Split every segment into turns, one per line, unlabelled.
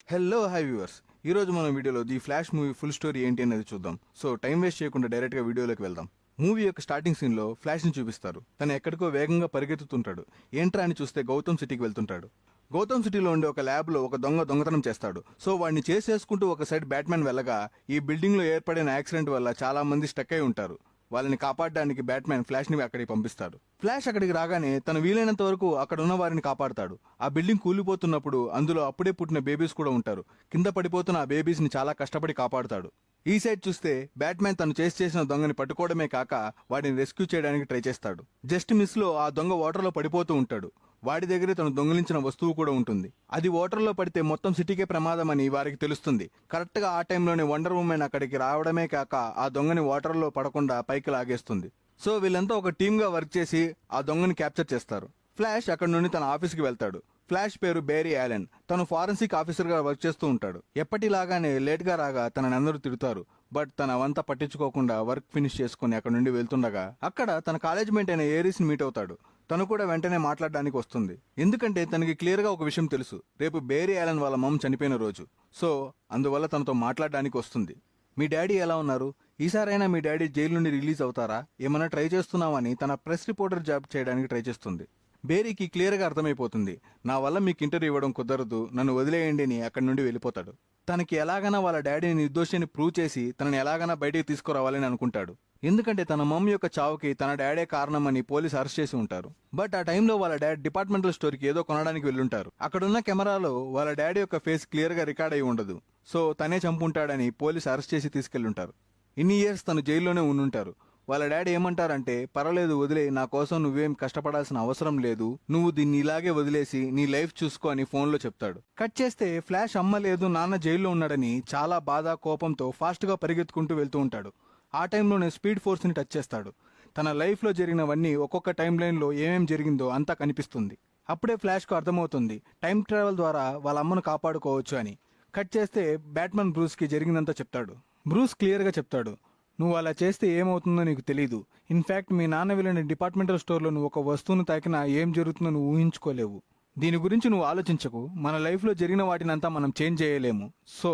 Hello hi viewers, ఈరోజు మనం వీడియోలో the flash movie full story ఏంటి అనేది చూద్దాం. సో టైం వేస్ట్ చేయకుండా డైరెక్ట్గా వీడియోలోకి వెళ్దాం. మూవీ యొక్క స్టార్టింగ్ సీన్లో ఫ్లాష్ని చూపిస్తారు. తను ఎక్కడికో వేగంగా పరిగెత్తుతుంటాడు. ఏంట్రా అని చూస్తే గౌతమ్ సిటీకి వెళ్తుంటాడు. గౌతమ్ సిటీలో ఉండే ఒక ల్యాబ్లో ఒక దొంగతనం చేస్తాడు. సో వాడిని చేసుకుంటూ ఒక సైడ్ బ్యాట్మ్యాన్ వెళ్ళగా ఈ బిల్డింగ్లో ఏర్పడిన యాక్సిడెంట్ వల్ల చాలా మంది స్టక్ అయి ఉంటారు. వాళ్ళని కాపాడడానికి బ్యాట్మ్యాన్ ఫ్లాష్ని అక్కడికి పంపిస్తాడు. ఫ్లాష్ అక్కడికి రాగానే తను వీలైనంత వరకు అక్కడ ఉన్న వారిని కాపాడతాడు. ఆ బిల్డింగ్ కూలిపోతున్నప్పుడు అందులో అప్పుడే పుట్టిన బేబీస్ కూడా ఉంటారు. కింద పడిపోతున్న ఆ బేబీస్ ని చాలా కష్టపడి కాపాడుతాడు. ఈ సైడ్ చూస్తే బ్యాట్మ్యాన్ తను చేసిన దొంగని పట్టుకోవడమే కాక వాడిని రెస్క్యూ చేయడానికి ట్రై చేస్తాడు. జస్ట్ మిస్ లో ఆ దొంగ వాటర్ లో పడిపోతూ ఉంటాడు. వాడి దగ్గరే తను దొంగిలించిన వస్తువు కూడా ఉంటుంది. అది వాటర్లో పడితే మొత్తం సిటీకే ప్రమాదం అని వారికి తెలుస్తుంది. కరెక్ట్ గా ఆ టైంలోనే వండర్ ఉమెన్ అక్కడికి రావడమే కాక ఆ దొంగని వాటర్లో పడకుండా పైకి లాగేస్తుంది. సో వీళ్ళంతా ఒక టీమ్ గా వర్క్ చేసి ఆ దొంగని క్యాప్చర్ చేస్తారు. ఫ్లాష్ అక్కడ నుండి తన ఆఫీస్కి వెళ్తాడు. ఫ్లాష్ పేరు బేరీ యాలెన్. తను ఫారెన్సిక్ ఆఫీసర్ గా వర్క్ చేస్తూ ఉంటాడు. ఎప్పటిలాగానే లేట్ గా రాగా తనని అందరూ తిడతారు. బట్ తన అవంతా పట్టించుకోకుండా వర్క్ ఫినిష్ చేసుకుని అక్కడ నుండి వెళ్తుండగా అక్కడ తన కాలేజ్ మేట్ అయిన ఏరీస్ ని మీట్ అవుతాడు. తను కూడా వెంటనే మాట్లాడడానికి వస్తుంది. ఎందుకంటే తనకి క్లియర్ గా ఒక విషయం తెలుసు, రేపు బేరీ యాలెన్ వాళ్ళ మమ్ చనిపోయిన రోజు. సో అందువల్ల తనతో మాట్లాడడానికి వస్తుంది. మీ డాడీ ఎలా ఉన్నారు? ఈసారైనా మీ డాడీ జైలు నుండి రిలీజ్ అవుతారా? ఏమైనా ట్రై చేస్తున్నామని తన ప్రెస్ రిపోర్టర్ జాబ్ చేయడానికి ట్రై చేస్తుంది. బేరీకి క్లియర్గా అర్థమైపోతుంది, నా వల్ల మీకు ఇంటర్వ్యూ ఇవ్వడం కుదరదు, నన్ను వదిలేయండి అని అక్కడి నుండి వెళ్ళిపోతాడు. తనకి ఎలాగైనా వాళ్ళ డాడీని నిర్దోషిని ప్రూవ్ చేసి తనని ఎలాగైనా బయటికి తీసుకురావాలని అనుకుంటాడు. ఎందుకంటే తన మమ్మీ యొక్క చావుకి తన డాడే కారణమని పోలీసు అరెస్ట్ చేసి ఉంటారు. బట్ ఆ టైంలో వాళ్ళ డాడ్ డిపార్ట్మెంటల్ స్టోర్కి ఏదో కొనడానికి వెళ్ళుంటారు. అక్కడున్న కెమెరాలో వాళ్ళ డాడీ యొక్క ఫేస్ క్లియర్గా రికార్డ్ అయి ఉండదు. సో తనే చంపుంటాడని పోలీసు అరెస్ట్ చేసి తీసుకెళ్ళుంటారు. ఇన్ని ఇయర్స్ తను జైల్లోనే ఉండుంటారు. వాళ్ళ డాడీ ఏమంటారంటే, పర్వాలేదు వదిలే, నా కోసం నువ్వేం కష్టపడాల్సిన అవసరం లేదు, నువ్వు దీన్ని ఇలాగే వదిలేసి నీ లైఫ్ చూసుకో అని ఫోన్లో చెప్తాడు. కట్ చేస్తే ఫ్లాష్ అమ్మ లేదు, నాన్న జైల్లో ఉన్నాడని చాలా బాధ కోపంతో ఫాస్ట్ గా పరిగెత్తుకుంటూ వెళ్తూ ఉంటాడు. ఆ టైంలోనే స్పీడ్ ఫోర్స్ ని టచ్ చేస్తాడు. తన లైఫ్ లో జరిగినవన్నీ ఒక్కొక్క టైం లైన్ లో ఏమేం జరిగిందో అంతా కనిపిస్తుంది. అప్పుడే ఫ్లాష్ కు అర్థమవుతుంది టైం ట్రావెల్ ద్వారా వాళ్ళ అమ్మను కాపాడుకోవచ్చు అని. కట్ చేస్తే బ్యాట్మన్ బ్రూస్ కి జరిగిందంతా చెప్తాడు. బ్రూస్ క్లియర్ గా చెప్తాడు, నువ్వు అలా చేస్తే ఏమవుతుందో నీకు తెలీదు. ఇన్ఫాక్ట్ మీ నాన్న వెళ్ళిన డిపార్ట్మెంటల్ స్టోర్లో నువ్వు ఒక వస్తువును తాకినా ఏం జరుగుతుందో నువ్వు ఊహించుకోలేవు. దీని గురించి నువ్వు ఆలోచించకు. మన లైఫ్లో జరిగిన వాటినంతా మనం చేంజ్ చేయలేము. సో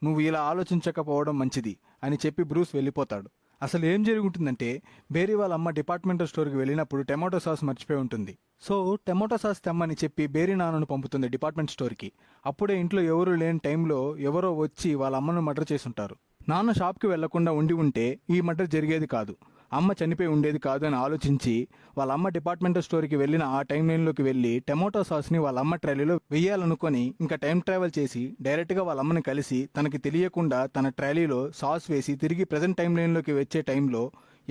నువ్వు ఇలా ఆలోచించకపోవడం మంచిది అని చెప్పి బ్రూస్ వెళ్ళిపోతాడు. అసలు ఏం జరుగుతుందంటే, బేరీ వాళ్ళ అమ్మ డిపార్ట్మెంటల్ స్టోర్కి వెళ్ళినప్పుడు టమాటో సాస్ మర్చిపోయి ఉంటుంది. సో టమాటో సాస్ తెమ్మని చెప్పి బేరీ నాన్నను పంపుతుంది డిపార్ట్మెంట్ స్టోర్కి. అప్పుడే ఇంట్లో ఎవరు లేని టైంలో ఎవరో వచ్చి వాళ్ళ అమ్మను మర్డర్ చేసుంటారు. నాన్న షాప్కి వెళ్లకుండా ఉండి ఉంటే ఈ మర్డర్ జరిగేది కాదు, అమ్మ చనిపోయి ఉండేది కాదు అని ఆలోచించి వాళ్ళ అమ్మ డిపార్ట్మెంటల్ స్టోర్కి వెళ్ళిన ఆ టైం లైన్లోకి వెళ్ళి టమాటో సాస్ని వాళ్ళ అమ్మ ట్రాలీలో వెయ్యాలనుకొని ఇంకా టైం ట్రావెల్ చేసి డైరెక్ట్గా వాళ్ళ అమ్మని కలిసి తనకి తెలియకుండా తన ట్రాలీలో సాస్ వేసి తిరిగి ప్రజెంట్ టైం లైన్లోకి వచ్చే టైంలో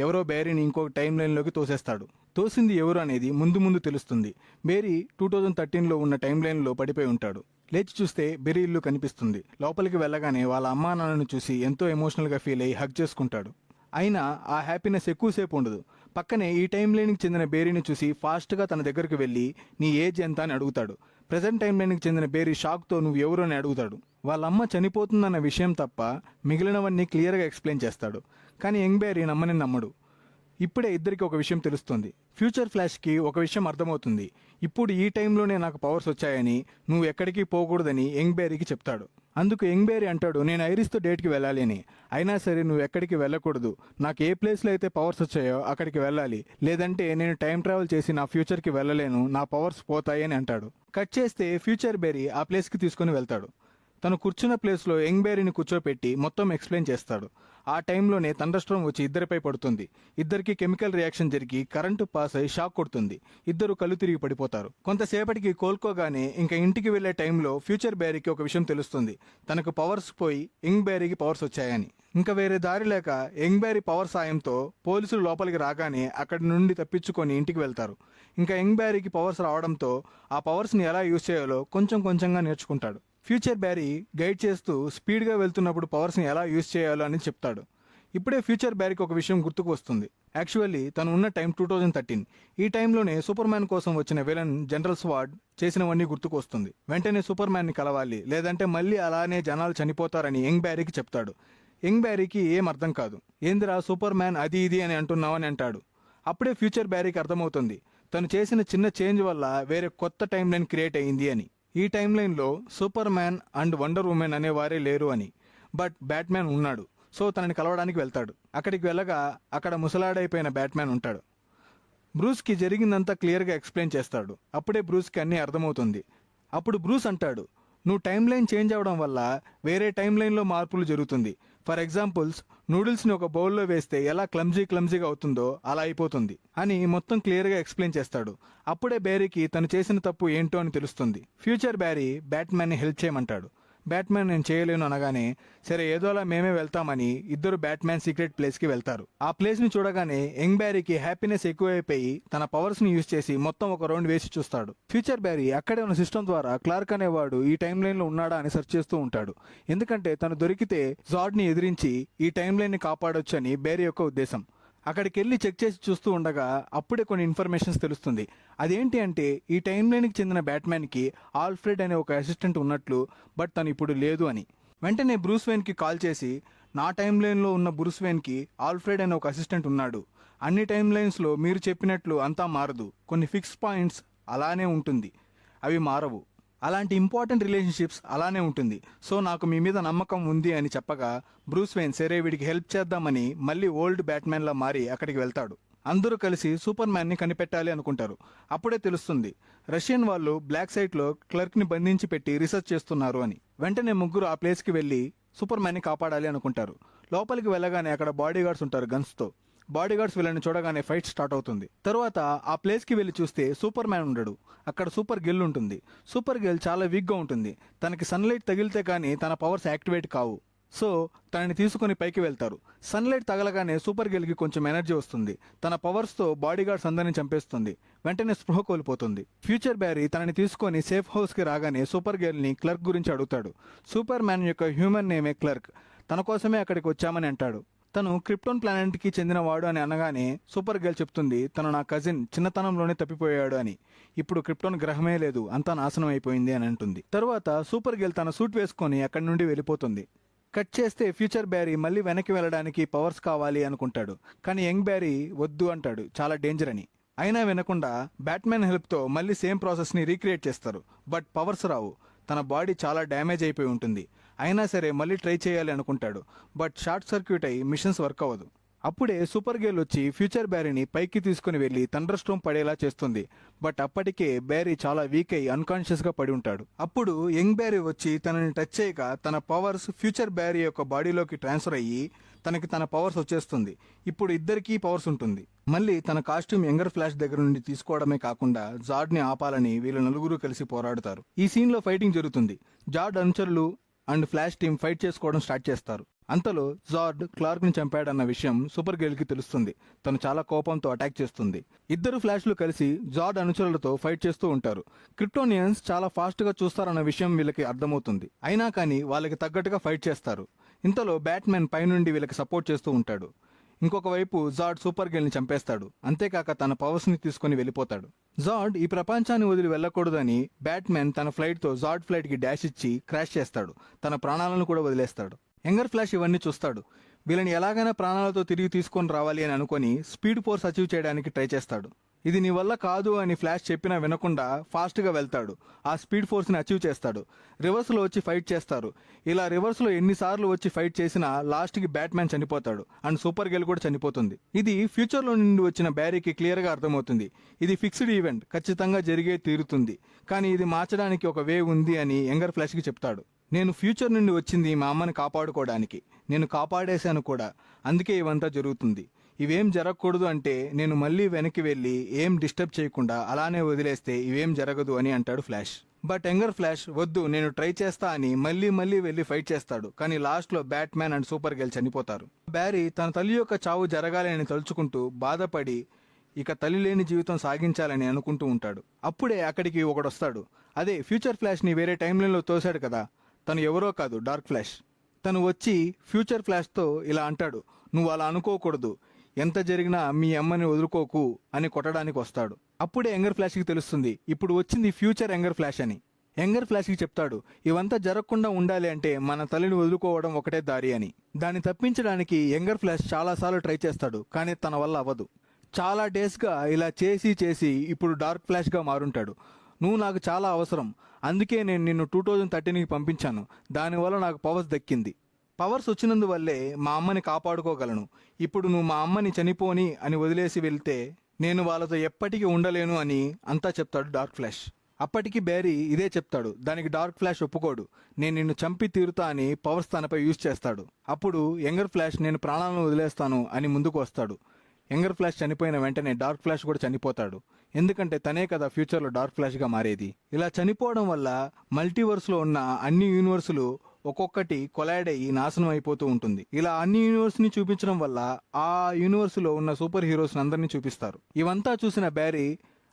ఎవరో బేరీని ఇంకొక టైం లైన్లోకి తోసేస్తాడు. తోసింది ఎవరు అనేది ముందు తెలుస్తుంది. బేరీ 2013లో ఉన్న టైం లైన్లో పడిపోయి ఉంటాడు. లేచి చూస్తే బెరీ ఇల్లు కనిపిస్తుంది. లోపలికి వెళ్ళగానే వాళ్ళ అమ్మా నాన్నను చూసి ఎంతో ఎమోషనల్గా ఫీల్ అయ్యి హగ్ చేసుకుంటాడు. అయినా ఆ హ్యాపీనెస్ ఎక్కువసేపు ఉండదు. పక్కనే ఈ టైం లైన్కి చెందిన బేరీని చూసి ఫాస్ట్గా తన దగ్గరకు వెళ్ళి నీ ఏజ్ ఎంత అని అడుగుతాడు. ప్రజెంట్ టైం లైన్కి చెందిన బేరీ షాక్తో నువ్వు ఎవరు అని అడుగుతాడు. వాళ్ళ అమ్మ చనిపోతుందన్న విషయం తప్ప మిగిలినవన్నీ క్లియర్గా ఎక్స్ప్లెయిన్ చేస్తాడు. కానీ యంగ్ బేరీ నమ్మడు. ఇప్పుడే ఇద్దరికి ఒక విషయం తెలుస్తుంది. ఫ్యూచర్ ఫ్లాష్కి ఒక విషయం అర్థమవుతుంది. ఇప్పుడు ఈ టైంలోనే నాకు పవర్స్ వచ్చాయని, నువ్వు ఎక్కడికి పోకూడదని యంగ్ బేరీకి చెప్తాడు. అందుకు యంగ్ బేరీ అంటాడు, నేను ఐరిస్తో డేట్కి వెళ్ళాలి అని. అయినా సరే నువ్వు ఎక్కడికి వెళ్ళకూడదు, నాకు ఏ ప్లేస్లో అయితే పవర్స్ వచ్చాయో అక్కడికి వెళ్ళాలి, లేదంటే నేను టైం ట్రావెల్ చేసి నా ఫ్యూచర్కి వెళ్ళలేను, నా పవర్స్ పోతాయి అని అంటాడు. కట్ చేస్తే ఫ్యూచర్ బేరీ ఆ ప్లేస్కి తీసుకుని వెళ్తాడు. తను కూర్చున్న ప్లేస్లో యంగ్ బేరీని కూర్చోపెట్టి మొత్తం ఎక్స్ప్లెయిన్ చేస్తాడు. ఆ టైంలోనే థండర్స్టార్మ్ వచ్చి ఇద్దరిపై పడుతుంది. ఇద్దరికి కెమికల్ రియాక్షన్ జరిగి కరెంటు పాస్ అయి షాక్ కొడుతుంది. ఇద్దరు కళ్ళు తిరిగి పడిపోతారు. కొంతసేపటికి కోలుకోగానే ఇంకా ఇంటికి వెళ్లే టైంలో ఫ్యూచర్ బేరీకి ఒక విషయం తెలుస్తుంది, తనకు పవర్స్ పోయి యంగ్ బేరీకి పవర్స్ వచ్చాయని. ఇంకా వేరే దారి లేక యంగ్ బేరీ పవర్ సాయంతో పోలీసులు లోపలికి రాగానే అక్కడి నుండి తప్పించుకొని ఇంటికి వెళ్తారు. ఇంకా యంగ్ బేరీకి పవర్స్ రావడంతో ఆ పవర్స్ని ఎలా యూజ్ చేయాలో కొంచెంగా నేర్చుకుంటాడు. ఫ్యూచర్ బేరీ గైడ్ చేస్తూ స్పీడ్గా వెళ్తున్నప్పుడు పవర్స్ని ఎలా యూజ్ చేయాలో అని చెప్తాడు. ఇప్పుడే ఫ్యూచర్ బేరీకి ఒక విషయం గుర్తుకు వస్తుంది. యాక్చువల్లీ తను ఉన్న టైం 2013. ఈ టైంలోనే సూపర్ మ్యాన్ కోసం వచ్చిన విలన్ జనరల్ స్వాడ్ చేసినవన్నీ గుర్తుకు వస్తుంది. వెంటనే సూపర్ మ్యాన్ని కలవాలి, లేదంటే మళ్ళీ అలానే జనాలు చనిపోతారని యంగ్ బేరీకి చెప్తాడు. యంగ్ బేరీకి ఏం అర్థం కాదు. ఏందిరా సూపర్ మ్యాన్ అది ఇది అని అంటున్నావని అంటాడు. అప్పుడే ఫ్యూచర్ బేరీకి అర్థమవుతుంది, తను చేసిన చిన్న చేంజ్ వల్ల వేరే కొత్త టైం లైన్ క్రియేట్ అయ్యింది అని. ఈ టైం లైన్లో Superman and Wonder Woman అనేవారే లేరు అని. బట్ బ్యాట్మ్యాన్ ఉన్నాడు. సో తనని కలవడానికి వెళ్తాడు. అక్కడికి వెళ్ళగా అక్కడ ముసలాడైపోయిన బ్యాట్మ్యాన్ ఉంటాడు. బ్రూస్కి జరిగిందంతా క్లియర్గా ఎక్స్ప్లెయిన్ చేస్తాడు. అప్పుడే బ్రూస్కి అన్నీ అర్థమవుతుంది. అప్పుడు బ్రూస్ అంటాడు, నువ్వు టైం లైన్ చేంజ్ అవ్వడం వల్ల వేరే టైం లైన్లో మార్పులు జరుగుతుంది. ఫర్ ఎగ్జాంపుల్స్, నూడిల్స్ని ఒక బౌల్లో వేస్తే ఎలా క్లమ్జీగా అవుతుందో అలా అయిపోతుంది అని మొత్తం క్లియర్గా ఎక్స్ప్లెయిన్ చేస్తాడు. అప్పుడే బ్యారీకి తను చేసిన తప్పు ఏంటో అని తెలుస్తుంది. ఫ్యూచర్ బ్యారీ బ్యాట్మ్యాన్ని హెల్ప్ చేయమంటాడు. బ్యాట్మ్యాన్ నేను చేయలేను అనగానే, సరే ఏదోలా మేమే వెళ్తామని ఇద్దరు బ్యాట్మ్యాన్ సీక్రెట్ ప్లేస్కి వెళ్తారు. ఆ ప్లేస్ని చూడగానే యంగ్ బ్యారీకి హ్యాపీనెస్ ఎక్కువైపోయి తన పవర్స్ని యూజ్ చేసి మొత్తం ఒక రౌండ్ వేసి చూస్తాడు. ఫ్యూచర్ బ్యారీ అక్కడే ఉన్న సిస్టమ్ ద్వారా క్లార్క్ అనేవాడు ఈ టైం లైన్లో ఉన్నాడా అని సెర్చ్ చేస్తూ ఉంటాడు. ఎందుకంటే తను దొరికితే జార్డ్ని ఎదిరించి ఈ టైం లైన్ని కాపాడొచ్చు అని బ్యారీ యొక్క ఉద్దేశం. అక్కడికి వెళ్ళి చెక్ చేసి చూస్తూ ఉండగా అప్పుడే కొన్ని ఇన్ఫర్మేషన్స్ తెలుస్తుంది. అదేంటి అంటే ఈ టైం లైన్కి చెందిన బ్యాట్మ్యాన్కి ఆల్ఫ్రెడ్ అనే ఒక అసిస్టెంట్ ఉన్నట్లు, బట్ తను ఇప్పుడు లేదు అని. వెంటనే బ్రూస్ వెయిన్కి కాల్ చేసి, నా టైం లైన్లో ఉన్న బ్రూస్ వెయిన్కి ఆల్ఫ్రెడ్ అనే ఒక అసిస్టెంట్ ఉన్నాడు. అన్ని టైం లైన్స్లో మీరు చెప్పినట్లు అంతా మారదు, కొన్ని ఫిక్స్ పాయింట్స్ అలానే ఉంటుంది, అవి మారవు. అలాంటి ఇంపార్టెంట్ రిలేషన్షిప్స్ అలానే ఉంటుంది. సో నాకు మీ మీద నమ్మకం ఉంది అని చెప్పగా బ్రూస్ వెయిన్ సరే వీడికి హెల్ప్ చేద్దామని మళ్ళీ ఓల్డ్ బ్యాట్మ్యాన్లా మారి అక్కడికి వెళ్తాడు. అందరూ కలిసి సూపర్ మ్యాన్ని కనిపెట్టాలి అనుకుంటారు. అప్పుడే తెలుస్తుంది రష్యన్ వాళ్ళు బ్లాక్ సైట్లో క్లర్క్ని బంధించి పెట్టి రీసెర్చ్ చేస్తున్నారు అని. వెంటనే ముగ్గురు ఆ ప్లేస్కి వెళ్ళి సూపర్ మ్యాన్ని కాపాడాలి అనుకుంటారు. లోపలికి వెళ్ళగానే అక్కడ బాడీ గార్డ్స్ ఉంటారు గన్స్తో. బాడీ గార్డ్స్ వీళ్ళని చూడగానే ఫైట్ స్టార్ట్ అవుతుంది. తర్వాత ఆ ప్లేస్కి వెళ్ళి చూస్తే సూపర్ మ్యాన్ ఉండడు. అక్కడ సూపర్ గర్ల్ ఉంటుంది. సూపర్ గర్ల్ చాలా వీక్గా ఉంటుంది. తనకి సన్లైట్ తగిలితే కానీ తన పవర్స్ యాక్టివేట్ కావు. సో తనని తీసుకుని పైకి వెళ్తారు. సన్లైట్ తగలగానే సూపర్ గర్ల్కి కొంచెం ఎనర్జీ వస్తుంది. తన పవర్స్తో బాడీ గార్డ్స్ అందరిని చంపేస్తుంది. వెంటనే స్పృహ కోల్పోతుంది. ఫ్యూచర్ బ్యారీ తనని తీసుకొని సేఫ్ హౌస్కి రాగానే సూపర్ గర్ల్ని క్లర్క్ గురించి అడుగుతాడు. సూపర్ మ్యాన్ యొక్క హ్యూమన్ నేమే క్లర్క్. తన కోసమే అక్కడికి వచ్చామని అంటాడు. తను క్రిప్టోన్ ప్లానెట్కి చెందినవాడు అని అనగానే సూపర్ గర్ల్ చెప్తుంది, తను నా కజిన్ చిన్నతనంలోనే తప్పిపోయాడు అని. ఇప్పుడు క్రిప్టోన్ గ్రహమే లేదు, అంతా నాశనం అయిపోయింది అని అంటుంది. తర్వాత సూపర్ గర్ల్ తన సూట్ వేసుకొని అక్కడి నుండి వెళ్ళిపోతుంది. కట్ చేస్తే ఫ్యూచర్ బ్యారీ మళ్ళీ వెనక్కి వెళ్ళడానికి పవర్స్ కావాలి అనుకుంటాడు. కానీ యంగ్ బ్యారీ వద్దు అంటాడు, చాలా డేంజర్ అని. అయినా వినకుండా బ్యాట్మ్యాన్ హెల్ప్తో మళ్ళీ సేమ్ ప్రాసెస్ని రీక్రియేట్ చేస్తారు. బట్ పవర్స్ రావు. తన బాడీ చాలా డ్యామేజ్ అయిపోయి ఉంటుంది. అయినా సరే మళ్ళీ ట్రై చేయాలి అనుకుంటాడు. బట్ షార్ట్ సర్క్యూట్ అయి మిషన్స్ వర్క్ అవ్వదు. అప్పుడే సూపర్ గర్ల్ వచ్చి ఫ్యూచర్ బ్యారీని పైకి తీసుకుని వెళ్ళి థండర్ స్టోమ్ పడేలా చేస్తుంది. బట్ అప్పటికే బ్యారీ చాలా వీక్ అయి అన్కాన్షియస్గా పడి ఉంటాడు. అప్పుడు యంగ్ బ్యారీ వచ్చి తనని టచ్ చేయక తన పవర్స్ ఫ్యూచర్ బ్యారీ యొక్క బాడీలోకి ట్రాన్స్ఫర్ అయ్యి తనకి తన పవర్స్ వచ్చేస్తుంది. ఇప్పుడు ఇద్దరికీ పవర్స్ ఉంటుంది. మళ్ళీ తన కాస్ట్యూమ్ యంగర్ ఫ్లాష్ దగ్గర నుండి తీసుకోవడమే కాకుండా జార్డ్ని ఆపాలని వీళ్ళు నలుగురు కలిసి పోరాడుతారు. ఈ సీన్లో ఫైటింగ్ జరుగుతుంది. జార్డ్ అనుచరులు అండ్ ఫ్లాష్ టీమ్ ఫైట్ చేసుకోవడం స్టార్ట్ చేస్తారు. అంతలో జార్డ్ క్లార్క్ని చంపాడన్న విషయం సూపర్ గర్ల్కి తెలుస్తుంది. తను చాలా కోపంతో అటాక్ చేస్తుంది. ఇద్దరు ఫ్లాష్లు కలిసి జార్డ్ అనుచరులతో ఫైట్ చేస్తూ ఉంటారు. క్రిప్టోనియన్స్ చాలా ఫాస్ట్గా చూస్తారన్న విషయం వీళ్ళకి అర్థమవుతుంది. అయినా కానీ వాళ్ళకి తగ్గట్టుగా ఫైట్ చేస్తారు. ఇంతలో బ్యాట్మ్యాన్ పైనుండి వీళ్ళకి సపోర్ట్ చేస్తూ ఉంటాడు. ఇంకొక వైపు జార్డ్ సూపర్ గర్ల్ని చంపేస్తాడు. అంతేకాక తన పవర్స్ని తీసుకుని వెళ్ళిపోతాడు. జార్డ్ ఈ ప్రపంచాన్ని వదిలి వెళ్ళకూడదని బ్యాట్మ్యాన్ తన ఫ్లైట్తో జార్డ్ ఫ్లైట్కి డాష్ ఇచ్చి క్రాష్ చేస్తాడు. తన ప్రాణాలను కూడా వదిలేస్తాడు. యంగర్ ఫ్లాష్ ఇవన్నీ చూస్తాడు. వీళ్ళని ఎలాగైనా ప్రాణాలతో తిరిగి తీసుకొని రావాలి అని అనుకొని స్పీడ్ ఫోర్స్ అచీవ్ చేయడానికి ట్రై చేస్తాడు. ఇది నీ వల్ల కాదు అని ఫ్లాష్ చెప్పినా వినకుండా ఫాస్ట్గా వెళ్తాడు. ఆ స్పీడ్ ఫోర్స్ని అచీవ్ చేస్తాడు. రివర్స్లో వచ్చి ఫైట్ చేస్తారు. ఇలా రివర్స్లో ఎన్నిసార్లు వచ్చి ఫైట్ చేసినా లాస్ట్కి బ్యాట్మ్యాన్ చనిపోతాడు అండ్ సూపర్ గర్ల్ కూడా చనిపోతుంది. ఇది ఫ్యూచర్లో నుండి వచ్చిన బ్యారీకి క్లియర్గా అర్థమవుతుంది. ఇది ఫిక్స్డ్ ఈవెంట్, ఖచ్చితంగా జరిగే తీరుతుంది. కానీ ఇది మార్చడానికి ఒక వే ఉంది అని యంగర్ ఫ్లాష్కి చెప్తాడు. నేను ఫ్యూచర్ నుండి వచ్చింది మా అమ్మని కాపాడుకోవడానికి. నేను కాపాడేశాను కూడా. అందుకే ఇవంతా జరుగుతుంది. ఇవేం జరగకూడదు అంటే నేను మళ్ళీ వెనక్కి వెళ్ళి ఏం డిస్టర్బ్ చేయకుండా అలానే వదిలేస్తే ఇవేం జరగదు అని అంటాడు ఫ్లాష్. బట్ యంగర్ ఫ్లాష్ వద్దు నేను ట్రై చేస్తా అని మళ్ళీ వెళ్ళి ఫైట్ చేస్తాడు. కానీ లాస్ట్లో బ్యాట్మ్యాన్ అండ్ సూపర్ గర్ల్ చనిపోతారు. బ్యారీ తన తల్లి యొక్క చావు జరగాలి అని తలుచుకుంటూ బాధపడి ఇక తల్లి లేని జీవితం సాగించాలని అనుకుంటూ ఉంటాడు. అప్పుడే అక్కడికి ఒకడొస్తాడు. అదే ఫ్యూచర్ ఫ్లాష్ని వేరే టైం లైన్లో తోశాడు కదా, తను ఎవరో కాదు, డార్క్ ఫ్లాష్. తను వచ్చి ఫ్యూచర్ ఫ్లాష్తో ఇలా అంటాడు, నువ్వు అలా అనుకోకూడదు, ఎంత జరిగినా మీ అమ్మని వదులుకోకు అని కొట్టడానికి వస్తాడు. అప్పుడే యంగర్ ఫ్లాష్కి తెలుస్తుంది ఇప్పుడు వచ్చింది ఫ్యూచర్ యంగర్ ఫ్లాష్ అని. యంగర్ ఫ్లాష్కి చెప్తాడు, ఇవంతా జరగకుండా ఉండాలి అంటే మన తల్లిని వదులుకోవడం ఒకటే దారి అని. దాన్ని తప్పించడానికి యంగర్ ఫ్లాష్ చాలాసార్లు ట్రై చేస్తాడు. కానీ తన వల్ల అవ్వదు. చాలా డేస్గా ఇలా చేసి ఇప్పుడు డార్క్ ఫ్లాష్గా మారుంటాడు. నువ్వు నాకు చాలా అవసరం, అందుకే నేను నిన్ను 2013కి పంపించాను. దానివల్ల నాకు పవర్స్ దక్కింది. పవర్స్ వచ్చినందువల్లే మా అమ్మని కాపాడుకోగలను. ఇప్పుడు నువ్వు మా అమ్మని చనిపోని అని వదిలేసి వెళ్తే నేను వాళ్ళతో ఎప్పటికీ ఉండలేను అని అంతా చెప్తాడు డార్క్ ఫ్లాష్. అప్పటికి బ్యారీ ఇదే చెప్తాడు. దానికి డార్క్ ఫ్లాష్ ఒప్పుకోడు. నేను నిన్ను చంపి తీరుతా అని పవర్స్ తనపై యూజ్ చేస్తాడు. అప్పుడు యంగర్ ఫ్లాష్ నేను ప్రాణాలను వదిలేస్తాను అని ముందుకు వస్తాడు. యంగర్ ఫ్లాష్ చనిపోయిన వెంటనే డార్క్ ఫ్లాష్ కూడా చనిపోతాడు. ఎందుకంటే తనే కదా ఫ్యూచర్లో డార్క్ ఫ్లాష్గా మారేది. ఇలా చనిపోవడం వల్ల మల్టీవర్స్లో ఉన్న అన్ని యూనివర్సులు ఒక్కొక్కటి కొలైడ్ అయ్యి నాశనం అయిపోతూ ఉంటుంది. ఇలా అన్ని యూనివర్స్ని చూపించడం వల్ల ఆ యూనివర్సులో ఉన్న సూపర్ హీరోస్ అందరినీ చూపిస్తారు. ఇవంతా చూసిన బ్యారీ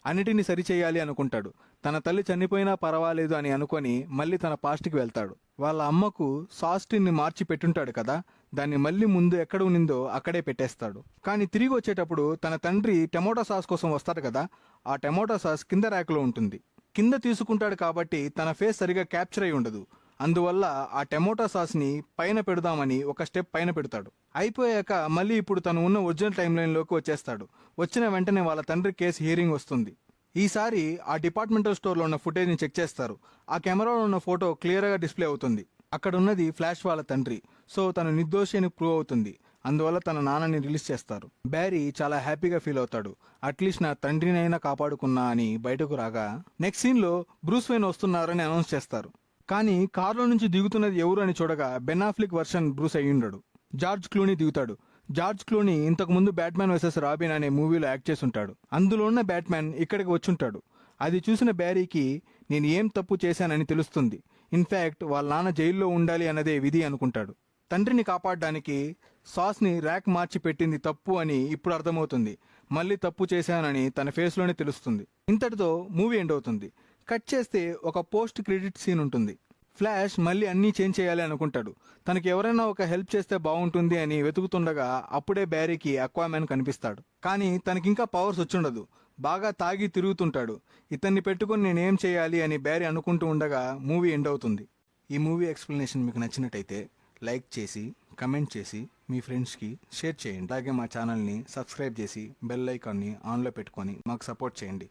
అన్నిటినీ సరిచేయాలి అనుకుంటాడు. తన తల్లి చనిపోయినా పర్వాలేదు అని అనుకొని మళ్ళీ తన పాస్ట్కి వెళ్తాడు. వాళ్ళ అమ్మకు సాస్టిన్ని మార్చి పెట్టుంటాడు కదా, దాన్ని మళ్ళీ ముందు ఎక్కడ ఉన్నిందో అక్కడే పెట్టేస్తాడు. కానీ తిరిగి వచ్చేటప్పుడు తన తండ్రి టమోటా సాస్ కోసం వస్తాడు కదా, ఆ టమోటా సాస్ కింద ర్యాక్లో ఉంటుంది. కింద తీసుకుంటాడు కాబట్టి తన ఫేస్ సరిగా క్యాప్చర్ అయి ఉండదు. అందువల్ల ఆ టమోటా సాస్ని పైన పెడదామని ఒక స్టెప్ పైన పెడతాడు. అయిపోయాక మళ్ళీ ఇప్పుడు తను ఉన్న ఒరిజినల్ టైం లైన్లోకి వచ్చేస్తాడు. వచ్చిన వెంటనే వాళ్ళ తండ్రి కేసు హియరింగ్ వస్తుంది. ఈసారి ఆ డిపార్ట్మెంటల్ స్టోర్లో ఉన్న ఫుటేజ్ని చెక్ చేస్తారు. ఆ కెమెరాలో ఉన్న ఫోటో క్లియర్గా డిస్ప్లే అవుతుంది. అక్కడ ఉన్నది ఫ్లాష్ వాళ్ళ తండ్రి. సో తను నిర్దోషి అని ప్రూవ్ అవుతుంది. అందువల్ల తన నాన్నని రిలీజ్ చేస్తారు. బ్యారీ చాలా హ్యాపీగా ఫీల్ అవుతాడు. అట్లీస్ట్ నా తండ్రినైనా కాపాడుకున్నా అని బయటకు రాగా నెక్స్ట్ సీన్లో బ్రూస్ వెయిన్ వస్తున్నారని అనౌన్స్ చేస్తారు. కానీ కారులో నుంచి దిగుతున్నది ఎవరు అని చూడగా బెన్ అఫ్లెక్ వర్షన్ బ్రూస్ అయ్యుండడు. జార్జ్ క్లూనీ దిగుతాడు. జార్జ్ క్లూనీ ఇంతకుముందు బ్యాట్మ్యాన్ వర్సెస్ రాబిన్ అనే మూవీలో యాక్ట్ చేసి ఉంటాడు. అందులో ఉన్న బ్యాట్మ్యాన్ ఇక్కడికి వచ్చుంటాడు. అది చూసిన బ్యారీకి నేను ఏం తప్పు చేశానని తెలుస్తుంది. ఇన్ఫ్యాక్ట్ వాళ్ళ నాన్న జైల్లో ఉండాలి అన్నదే విధి అనుకుంటాడు. తండ్రిని కాపాడడానికి సాస్ని ర్యాక్ మార్చి పెట్టింది తప్పు అని ఇప్పుడు అర్థమవుతుంది. మళ్ళీ తప్పు చేశానని తన ఫేస్లోనే తెలుస్తుంది. ఇంతటితో మూవీ ఎండ్ అవుతుంది. కట్ చేస్తే ఒక పోస్ట్ క్రెడిట్ సీన్ ఉంటుంది. ఫ్లాష్ మళ్ళీ అన్నీ చేంజ్ చేయాలి అనుకుంటాడు. తనకి ఎవరైనా ఒక హెల్ప్ చేస్తే బాగుంటుంది అని వెతుకుతుండగా అప్పుడే బ్యారీకి అక్వామ్యాన్ కనిపిస్తాడు. కానీ తనకింకా పవర్స్ వచ్చుండదు. బాగా తాగి తిరుగుతుంటాడు. ఇతన్ని పెట్టుకొని నేనేం చేయాలి అని బ్యారీ అనుకుంటూ ఉండగా మూవీ ఎండ్ అవుతుంది. ఈ మూవీ ఎక్స్ప్లెనేషన్ మీకు నచ్చినట్టయితే లైక్ చేసి కమెంట్ చేసి మీ ఫ్రెండ్స్కి షేర్ చేయండి. అలాగే మా ఛానల్ని సబ్స్క్రైబ్ చేసి బెల్ ఐకాన్ని ఆన్లో పెట్టుకొని మాకు సపోర్ట్ చేయండి.